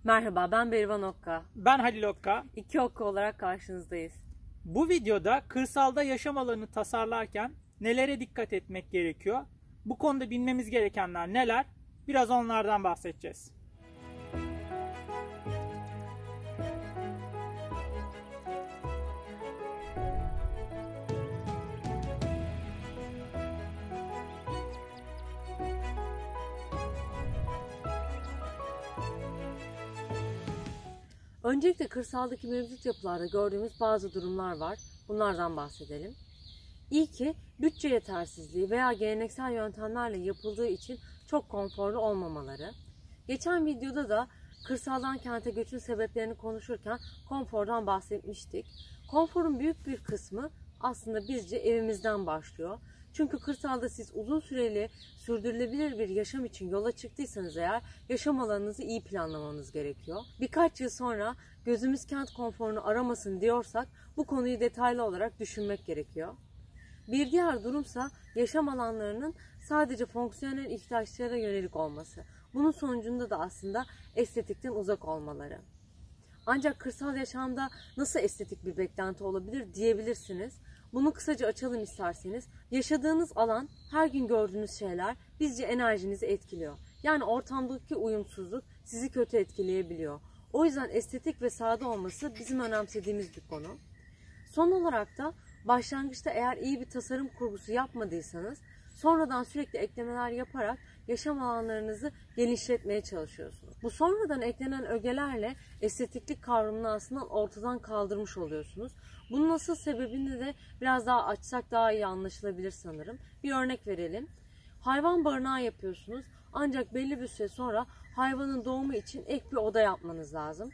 Merhaba, ben Berivan Okka. Ben Halil Okka. İki Okka olarak karşınızdayız. Bu videoda kırsalda yaşam alanını tasarlarken nelere dikkat etmek gerekiyor? Bu konuda bilmemiz gerekenler neler? Biraz onlardan bahsedeceğiz. Öncelikle kırsaldaki mevcut yapılarda gördüğümüz bazı durumlar var. Bunlardan bahsedelim. İlki bütçe yetersizliği veya geleneksel yöntemlerle yapıldığı için çok konforlu olmamaları. Geçen videoda da kırsaldan kente göçün sebeplerini konuşurken konfordan bahsetmiştik. Konforun büyük bir kısmı aslında bizce evimizden başlıyor. Çünkü kırsalda siz uzun süreli sürdürülebilir bir yaşam için yola çıktıysanız eğer yaşam alanınızı iyi planlamanız gerekiyor. Birkaç yıl sonra gözümüz kent konforunu aramasın diyorsak bu konuyu detaylı olarak düşünmek gerekiyor. Bir diğer durumsa yaşam alanlarının sadece fonksiyonel ihtiyaçlara yönelik olması. Bunun sonucunda da aslında estetikten uzak olmaları. Ancak kırsal yaşamda nasıl estetik bir beklenti olabilir diyebilirsiniz. Bunu kısaca açalım isterseniz. Yaşadığınız alan, her gün gördüğünüz şeyler bizce enerjinizi etkiliyor. Yani ortamdaki uyumsuzluk sizi kötü etkileyebiliyor. O yüzden estetik ve sade olması bizim önemsediğimiz bir konu. Son olarak da başlangıçta eğer iyi bir tasarım kurgusu yapmadıysanız sonradan sürekli eklemeler yaparak yaşam alanlarınızı genişletmeye çalışıyorsunuz. Bu sonradan eklenen ögelerle estetiklik kavramını aslında ortadan kaldırmış oluyorsunuz. Bunun asıl sebebini de biraz daha açsak daha iyi anlaşılabilir sanırım. Bir örnek verelim. Hayvan barınağı yapıyorsunuz ancak belli bir süre sonra hayvanın doğumu için ek bir oda yapmanız lazım.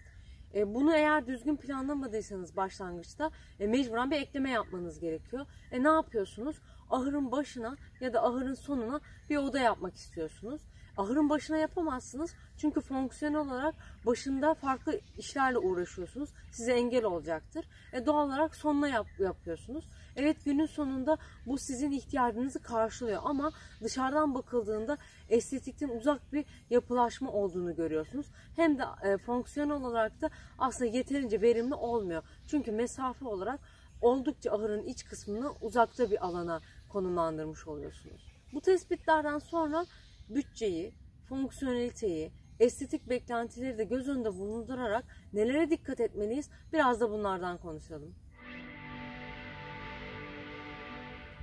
Bunu eğer düzgün planlamadıysanız başlangıçta mecburen bir ekleme yapmanız gerekiyor. Ne yapıyorsunuz? Ahırın başına ya da ahırın sonuna bir oda yapmak istiyorsunuz. Ahırın başına yapamazsınız çünkü fonksiyonel olarak başında farklı işlerle uğraşıyorsunuz. Size engel olacaktır. Doğal olarak sonuna yapıyorsunuz. Evet, günün sonunda bu sizin ihtiyacınızı karşılıyor ama dışarıdan bakıldığında estetikten uzak bir yapılaşma olduğunu görüyorsunuz. Hem de fonksiyonel olarak da aslında yeterince verimli olmuyor. Çünkü mesafe olarak oldukça ahırın iç kısmını uzakta bir alana konumlandırmış oluyorsunuz. Bu tespitlerden sonra bütçeyi, fonksiyoneliteyi, estetik beklentileri de göz önünde bulundurarak nelere dikkat etmeliyiz? Biraz da bunlardan konuşalım.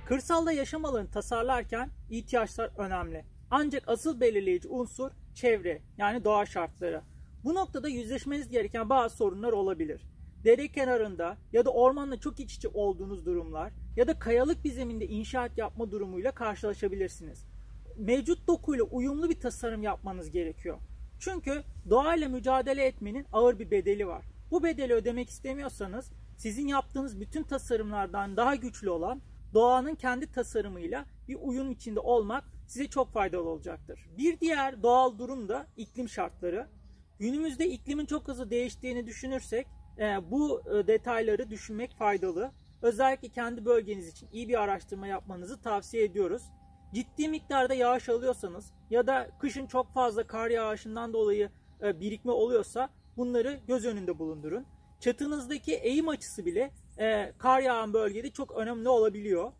Kırsalda yaşam alanı tasarlarken ihtiyaçlar önemli. Ancak asıl belirleyici unsur çevre, yani doğa şartları. Bu noktada yüzleşmeniz gereken bazı sorunlar olabilir. Dere kenarında ya da ormanla çok iç içe olduğunuz durumlar ya da kayalık bir zeminde inşaat yapma durumuyla karşılaşabilirsiniz. Mevcut dokuyla uyumlu bir tasarım yapmanız gerekiyor. Çünkü doğayla mücadele etmenin ağır bir bedeli var. Bu bedeli ödemek istemiyorsanız sizin yaptığınız bütün tasarımlardan daha güçlü olan doğanın kendi tasarımıyla bir uyum içinde olmak size çok faydalı olacaktır. Bir diğer doğal durum da iklim şartları. Günümüzde iklimin çok hızlı değiştiğini düşünürsek bu detayları düşünmek faydalı. Özellikle kendi bölgeniz için iyi bir araştırma yapmanızı tavsiye ediyoruz. Ciddi miktarda yağış alıyorsanız ya da kışın çok fazla kar yağışından dolayı birikme oluyorsa bunları göz önünde bulundurun. Çatınızdaki eğim açısı bile kar yağan bölgede çok önemli olabiliyor.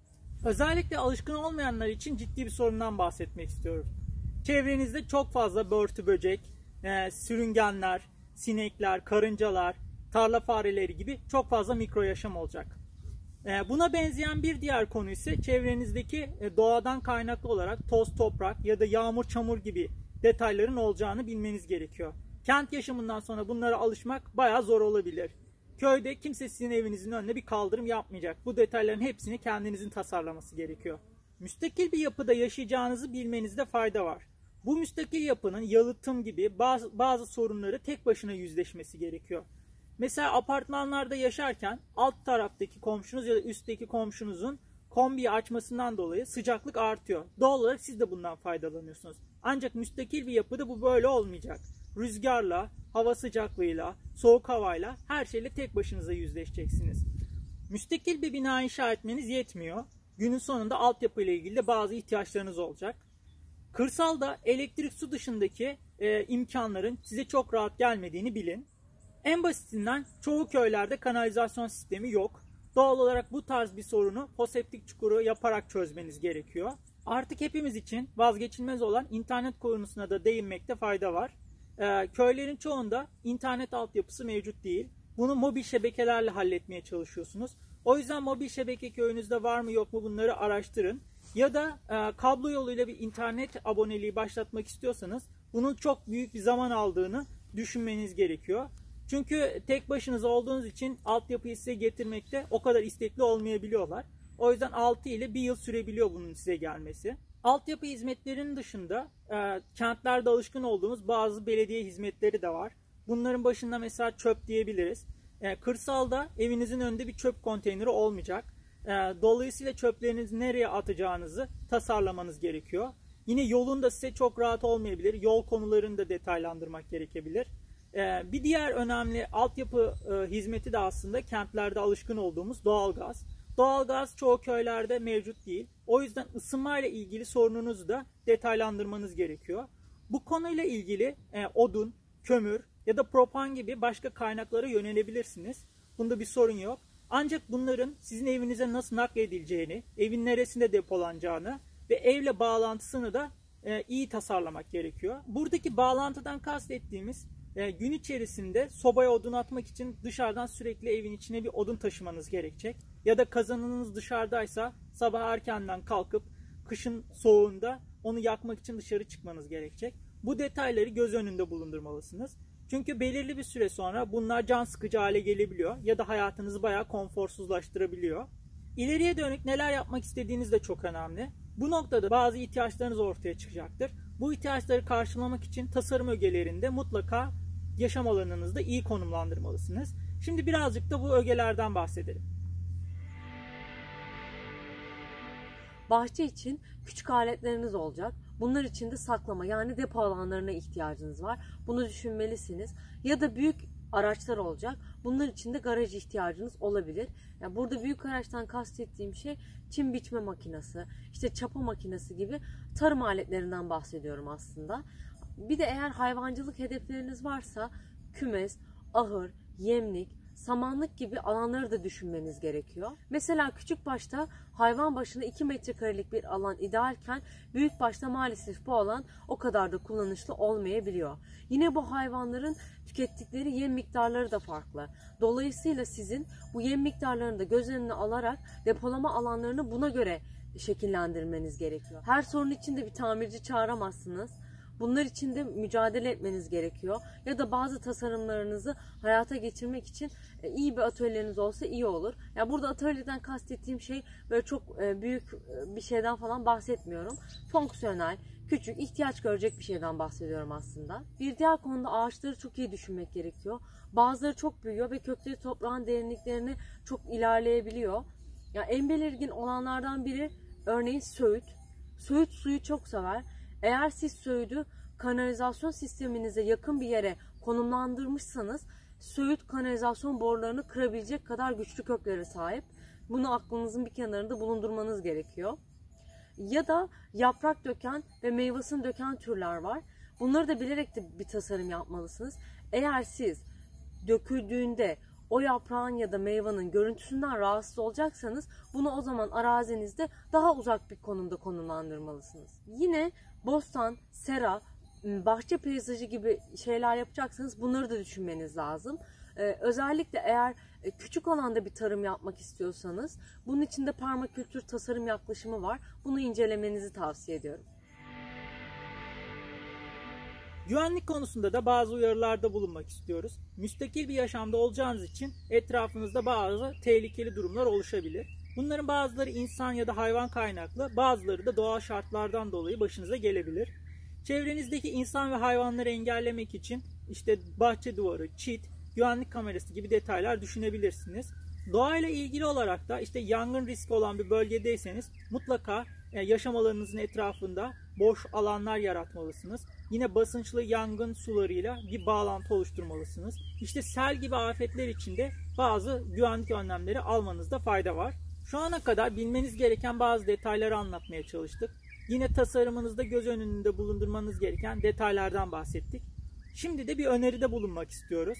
Özellikle alışkın olmayanlar için ciddi bir sorundan bahsetmek istiyorum. Çevrenizde çok fazla börtü böcek, sürüngenler, sinekler, karıncalar, tarla fareleri gibi çok fazla mikro yaşam olacak. Buna benzeyen bir diğer konu ise çevrenizdeki doğadan kaynaklı olarak toz toprak ya da yağmur çamur gibi detayların olacağını bilmeniz gerekiyor. Kent yaşamından sonra bunlara alışmak bayağı zor olabilir. Köyde kimse sizin evinizin önüne bir kaldırım yapmayacak. Bu detayların hepsini kendinizin tasarlaması gerekiyor. Müstakil bir yapıda yaşayacağınızı bilmenizde fayda var. Bu müstakil yapının yalıtım gibi bazı sorunları tek başına yüzleşmesi gerekiyor. Mesela apartmanlarda yaşarken alt taraftaki komşunuz ya da üstteki komşunuzun kombiyi açmasından dolayı sıcaklık artıyor. Doğal olarak siz de bundan faydalanıyorsunuz. Ancak müstakil bir yapıda bu böyle olmayacak. Rüzgarla, hava sıcaklığıyla, soğuk havayla her şeyle tek başınıza yüzleşeceksiniz. Müstakil bir bina inşa etmeniz yetmiyor. Günün sonunda altyapı ile ilgili de bazı ihtiyaçlarınız olacak. Kırsalda elektrik su dışındaki imkanların size çok rahat gelmediğini bilin. En basitinden çoğu köylerde kanalizasyon sistemi yok. Doğal olarak bu tarz bir sorunu foseptik çukuru yaparak çözmeniz gerekiyor. Artık hepimiz için vazgeçilmez olan internet konusuna da değinmekte fayda var. Köylerin çoğunda internet altyapısı mevcut değil. Bunu mobil şebekelerle halletmeye çalışıyorsunuz. O yüzden mobil şebeke köyünüzde var mı yok mu bunları araştırın. Ya da kablo yoluyla bir internet aboneliği başlatmak istiyorsanız bunun çok büyük bir zaman aldığını düşünmeniz gerekiyor. Çünkü tek başınıza olduğunuz için altyapıyı size getirmekte o kadar istekli olmayabiliyorlar. O yüzden 6 ile 1 yıl sürebiliyor bunun size gelmesi. Altyapı hizmetlerinin dışında kentlerde alışkın olduğumuz bazı belediye hizmetleri de var. Bunların başında mesela çöp diyebiliriz. Kırsalda evinizin önünde bir çöp konteyneri olmayacak. Dolayısıyla çöplerinizi nereye atacağınızı tasarlamanız gerekiyor. Yine yolun da size çok rahat olmayabilir. Yol konularını da detaylandırmak gerekebilir. Bir diğer önemli altyapı hizmeti de aslında kentlerde alışkın olduğumuz doğalgaz. Doğalgaz çoğu köylerde mevcut değil. O yüzden ısınmayla ilgili sorununuzu da detaylandırmanız gerekiyor. Bu konuyla ilgili odun, kömür ya da propan gibi başka kaynaklara yönelebilirsiniz. Bunda bir sorun yok. Ancak bunların sizin evinize nasıl nakledileceğini, evin neresinde depolanacağını ve evle bağlantısını da iyi tasarlamak gerekiyor. Buradaki bağlantıdan kastettiğimiz gün içerisinde sobaya odun atmak için dışarıdan sürekli evin içine bir odun taşımanız gerekecek. Ya da kazanınız dışarıdaysa sabah erkenden kalkıp kışın soğuğunda onu yakmak için dışarı çıkmanız gerekecek. Bu detayları göz önünde bulundurmalısınız. Çünkü belirli bir süre sonra bunlar can sıkıcı hale gelebiliyor ya da hayatınızı bayağı konforsuzlaştırabiliyor. İleriye dönük neler yapmak istediğiniz de çok önemli. Bu noktada bazı ihtiyaçlarınız ortaya çıkacaktır. Bu ihtiyaçları karşılamak için tasarım ögelerinde mutlaka yaşam alanınızda iyi konumlandırmalısınız. Şimdi birazcık da bu ögelerden bahsedelim. Bahçe için küçük aletleriniz olacak. Bunlar için de saklama yani depo alanlarına ihtiyacınız var. Bunu düşünmelisiniz. Ya da büyük araçlar olacak. Bunlar için de garaj ihtiyacınız olabilir. Yani burada büyük araçtan kastettiğim şey çim biçme makinesi, işte çapa makinesi gibi tarım aletlerinden bahsediyorum aslında. Bir de eğer hayvancılık hedefleriniz varsa kümes, ahır, yemlik, samanlık gibi alanları da düşünmeniz gerekiyor. Mesela küçük başta hayvan başına 2 metrekarelik bir alan idealken büyük başta maalesef bu alan o kadar da kullanışlı olmayabiliyor. Yine bu hayvanların tükettikleri yem miktarları da farklı. Dolayısıyla sizin bu yem miktarlarını da göz önüne alarak depolama alanlarını buna göre şekillendirmeniz gerekiyor. Her sorun için de bir tamirci çağıramazsınız. Bunlar için de mücadele etmeniz gerekiyor. Ya da bazı tasarımlarınızı hayata geçirmek için iyi bir atölyeniz olsa iyi olur. Yani burada atölyeden kastettiğim şey böyle çok büyük bir şeyden falan bahsetmiyorum. Fonksiyonel, küçük, ihtiyaç görecek bir şeyden bahsediyorum aslında. Bir diğer konuda ağaçları çok iyi düşünmek gerekiyor. Bazıları çok büyüyor ve kökleri toprağın derinliklerini çok ilerleyebiliyor. Yani en belirgin olanlardan biri örneğin söğüt. Söğüt suyu çok sever. Eğer siz söğüdü kanalizasyon sisteminize yakın bir yere konumlandırmışsanız söğüt kanalizasyon borularını kırabilecek kadar güçlü köklere sahip. Bunu aklınızın bir kenarında bulundurmanız gerekiyor. Ya da yaprak döken ve meyvasını döken türler var. Bunları da bilerek de bir tasarım yapmalısınız. Eğer siz döküldüğünde o yaprağın ya da meyvanın görüntüsünden rahatsız olacaksanız bunu o zaman arazinizde daha uzak bir konumda konumlandırmalısınız. Yine bostan, sera, bahçe peyzajı gibi şeyler yapacaksanız bunları da düşünmeniz lazım. Özellikle eğer küçük alanda bir tarım yapmak istiyorsanız bunun için de permakültür tasarım yaklaşımı var. Bunu incelemenizi tavsiye ediyorum. Güvenlik konusunda da bazı uyarılarda bulunmak istiyoruz. Müstakil bir yaşamda olacağınız için etrafınızda bazı tehlikeli durumlar oluşabilir. Bunların bazıları insan ya da hayvan kaynaklı, bazıları da doğal şartlardan dolayı başınıza gelebilir. Çevrenizdeki insan ve hayvanları engellemek için işte bahçe duvarı, çit, güvenlik kamerası gibi detaylar düşünebilirsiniz. Doğayla ilgili olarak da işte yangın riski olan bir bölgedeyseniz mutlaka yaşam alanınızın etrafında boş alanlar yaratmalısınız. Yine basınçlı yangın sularıyla bir bağlantı oluşturmalısınız. İşte sel gibi afetler için de bazı güvenlik önlemleri almanızda fayda var. Şu ana kadar bilmeniz gereken bazı detayları anlatmaya çalıştık. Yine tasarımınızda göz önünde bulundurmanız gereken detaylardan bahsettik. Şimdi de bir öneride bulunmak istiyoruz.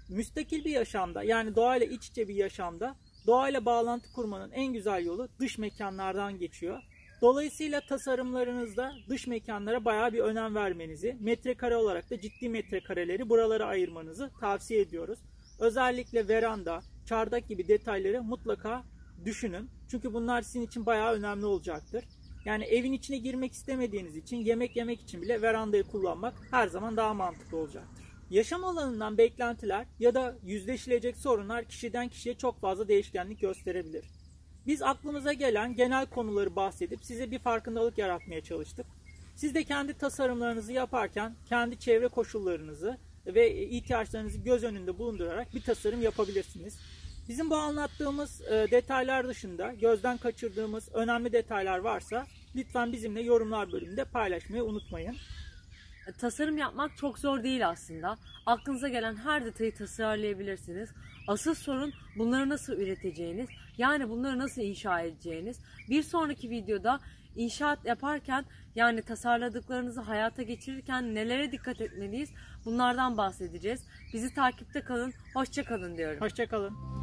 Müstakil bir yaşamda, yani doğayla iç içe bir yaşamda doğayla bağlantı kurmanın en güzel yolu dış mekanlardan geçiyor. Dolayısıyla tasarımlarınızda dış mekanlara bayağı bir önem vermenizi, metrekare olarak da ciddi metrekareleri buralara ayırmanızı tavsiye ediyoruz. Özellikle veranda, çardak gibi detayları mutlaka düşünün. Çünkü bunlar sizin için bayağı önemli olacaktır. Yani evin içine girmek istemediğiniz için yemek yemek için bile verandayı kullanmak her zaman daha mantıklı olacaktır. Yaşam alanından beklentiler ya da yüzleşilecek sorunlar kişiden kişiye çok fazla değişkenlik gösterebilir. Biz aklımıza gelen genel konuları bahsedip size bir farkındalık yaratmaya çalıştık. Siz de kendi tasarımlarınızı yaparken kendi çevre koşullarınızı ve ihtiyaçlarınızı göz önünde bulundurarak bir tasarım yapabilirsiniz. Bizim bu anlattığımız detaylar dışında gözden kaçırdığımız önemli detaylar varsa lütfen bizimle yorumlar bölümünde paylaşmayı unutmayın. Tasarım yapmak çok zor değil aslında. Aklınıza gelen her detayı tasarlayabilirsiniz. Asıl sorun bunları nasıl üreteceğiniz, yani bunları nasıl inşa edeceğiniz. Bir sonraki videoda inşaat yaparken, yani tasarladıklarınızı hayata geçirirken nelere dikkat etmeliyiz, bunlardan bahsedeceğiz. Bizi takipte kalın, hoşça kalın diyorum. Hoşça kalın.